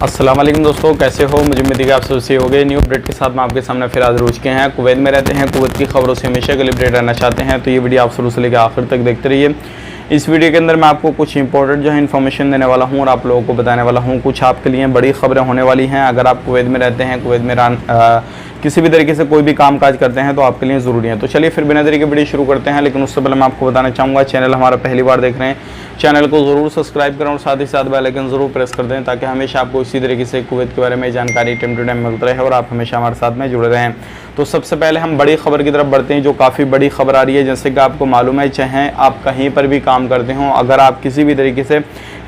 अस्सलाम वालेकुम दोस्तों, कैसे हो? मुझे उम्मीद है कि आप सब सही हो गए। न्यू अपडेट के साथ मैं आपके सामने फिर हाजिर हो चुके हैं। कुवैत में रहते हैं, कुवैत की खबरों से हमेशा के लिए अपडेट रहना चाहते हैं तो ये वीडियो आप शुरू से लेकर आखिर तक देखते रहिए। इस वीडियो के अंदर मैं आपको कुछ इंपॉर्टेंट जो है इन्फॉर्मेशन देने वाला हूँ और आप लोगों को बताने वाला हूँ। कुछ आपके लिए बड़ी खबरें होने वाली हैं। अगर आप कुवैत में रहते हैं, कुवैत में किसी भी तरीके से कोई भी काम काज करते हैं तो आपके लिए ज़रूरी है। तो चलिए फिर बिना देरी के वीडियो शुरू करते हैं। लेकिन उससे पहले मैं आपको बताना चाहूँगा, चैनल हमारा पहली बार देख रहे हैं, चैनल को ज़रूर सब्सक्राइब करें और साथ ही साथ बेल आइकन ज़रूर प्रेस कर दें ताकि हमेशा आपको इसी तरीके से कुवैत के बारे में जानकारी टाइम टू टाइम मिलता रहे और आप हमेशा हमारे साथ में जुड़े रहें। तो सबसे पहले हम बड़ी खबर की तरफ बढ़ते हैं, जो काफ़ी बड़ी खबर आ रही है। जैसे कि आपको मालूम है, चाहे आप कहीं पर भी काम करते हों, अगर आप किसी भी तरीके से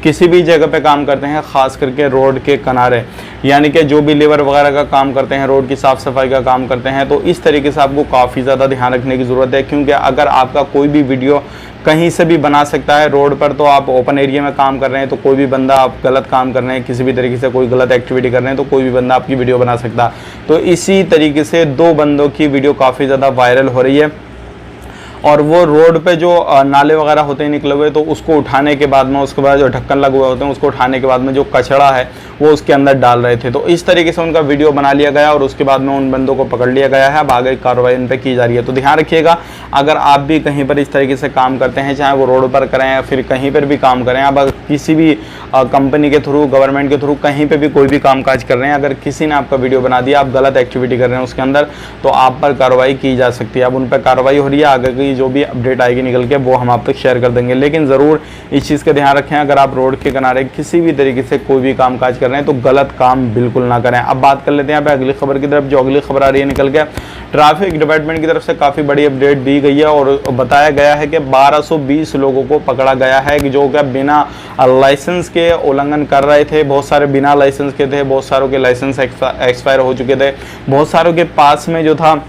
किसी भी जगह पे काम करते हैं, ख़ास करके रोड के किनारे, यानी कि जो भी लेबर वगैरह का काम करते हैं, रोड की साफ़ सफाई का काम करते हैं, तो इस तरीके से आपको काफ़ी ज़्यादा ध्यान रखने की ज़रूरत है। क्योंकि अगर आपका कोई भी वीडियो कहीं से भी बना सकता है रोड पर, तो आप ओपन एरिया में काम कर रहे हैं तो कोई भी बंदा, आप गलत काम कर रहे हैं, किसी भी तरीके से कोई गलत एक्टिविटी कर रहे हैं तो कोई भी बंदा आपकी वीडियो बना सकता है। तो इसी तरीके से दो बंदों की वीडियो काफ़ी ज़्यादा वायरल हो रही है और वो रोड पे जो नाले वगैरह होते हैं निकले हुए, तो उसको उठाने के बाद में, उसके बाद जो ढक्कन लगे हुए होते हैं उसको उठाने के बाद में जो कचरा है वो उसके अंदर डाल रहे थे। तो इस तरीके से उनका वीडियो बना लिया गया और उसके बाद में उन बंदों को पकड़ लिया गया है। अब आगे कार्रवाई उन पर की जा रही है। तो ध्यान रखिएगा, अगर आप भी कहीं पर इस तरीके से काम करते हैं, चाहे वो रोड पर करें या फिर कहीं पर भी काम करें, अब किसी भी कंपनी के थ्रू, गवर्नमेंट के थ्रू, कहीं पर भी कोई भी काम काज कर रहे हैं, अगर किसी ने आपका वीडियो बना दिया, आप गलत एक्टिविटी कर रहे हैं उसके अंदर, तो आप पर कार्रवाई की जा सकती है। अब उन पर कार्रवाई हो रही है, आगे की जो भी अपडेट आएगी निकल के वो हम आप तक शेयर कर देंगे। लेकिन ज़रूर इस चीज़ का ध्यान रखें, अगर आप रोड के किनारे किसी भी तरीके से कोई भी काम काज कर रहे हैं तो गलत काम बिल्कुल ना करें। अब बात कर लेते हैं यहाँ पे अगली खबर की तरफ। जो अगली खबर आ रही है निकल के, ट्रैफिक डिपार्टमेंट की तरफ से काफ़ी बड़ी अपडेट दी गई है और बताया गया है कि 1220 लोगों को पकड़ा गया है कि जो क्या बिना लाइसेंस के उल्लंघन कर रहे थे। बहुत सारे बिना लाइसेंस के थे, बहुत सारों के लाइसेंस एक्सपायर हो चुके थे, बहुत सारों के पास में जो था,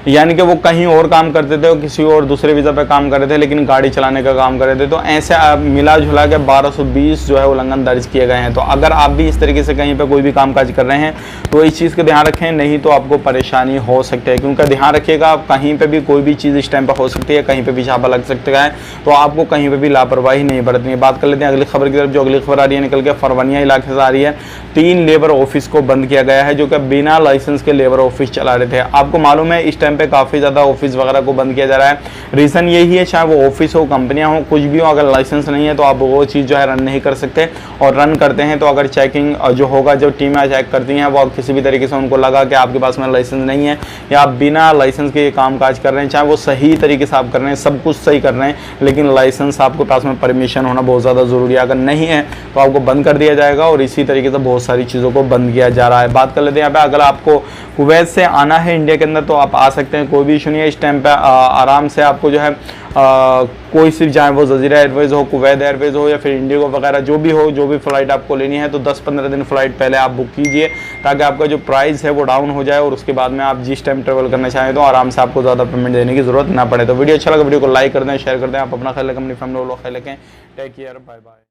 यानी कि वो कहीं और काम करते थे और किसी और दूसरे वीज़ा पे काम कर रहे थे, लेकिन गाड़ी चलाने का काम कर रहे थे। तो ऐसे मिला जुला के 1220 जो है उल्लंघन दर्ज किए गए हैं। तो अगर आप भी इस तरीके से कहीं पे कोई भी काम काज कर रहे हैं तो इस चीज़ का ध्यान रखें, नहीं तो आपको परेशानी हो सकती है। क्योंकि ध्यान रखिएगा, आप कहीं पर भी कोई भी चीज़ इस टाइम पर हो सकती है, कहीं पर भी छापा लग सकता है, तो आपको कहीं पर भी लापरवाही नहीं बरतनी है। बात कर लेते हैं अगली खबर की तरफ। जो अगली खबर आ रही है निकल के फरवनिया इलाके से आ रही है। 3 लेबर ऑफिस को बंद किया गया है जो कि बिना लाइसेंस के लेबर ऑफिस चला रहे थे। आपको मालूम है, इस टाइम पे काफ़ी ज़्यादा ऑफिस वगैरह को बंद किया जा रहा है। रीज़न यही है, चाहे वो ऑफिस हो, कंपनियां हो, कुछ भी हो, अगर लाइसेंस नहीं है तो आप वो चीज़ जो है रन नहीं कर सकते। और रन करते हैं तो अगर चेकिंग जो होगा, जो टीमें चेक करती हैं, वो किसी भी तरीके से उनको लगा कि आपके पास में लाइसेंस नहीं है या आप बिना लाइसेंस के काम काज कर रहे हैं, चाहे वो सही तरीके से आप कर रहे हैं, सब कुछ सही कर रहे हैं, लेकिन लाइसेंस आपके पास में परमिशन होना बहुत ज़्यादा ज़रूरी है। अगर नहीं है तो आपको बंद कर दिया जाएगा और इसी तरीके से बहुत सारी चीज़ों को बंद किया जा रहा है। बात कर लेते हैं यहाँ पे, अगर आपको कुवैत से आना है इंडिया के अंदर तो आप आ सकते हैं, कोई भी इशू नहीं है। इस टाइम पे आराम से आपको जो है कोई सी, चाहे वो जजीरा एयरवेज़ हो, कुवैत एयरवेज़ हो या फिर इंडिगो वगैरह जो भी हो, जो भी फ़्लाइट आपको लेनी है तो 10-15 दिन फ़्लाइट पहले आप बुक कीजिए ताकि आपका जो प्राइस है वो डाउन हो जाए और उसके बाद में आप जिस टाइम ट्रेवल करना चाहें तो आराम से आपको ज़्यादा पेमेंट देने की ज़रूरत ना पड़े। तो वीडियो अच्छा लगा, वीडियो को लाइक कर दें, शेयर कर दें। आप अपना ख्याल रखें, अपनी फैमिली वालों का ख्याल रखें। Take care, bye bye.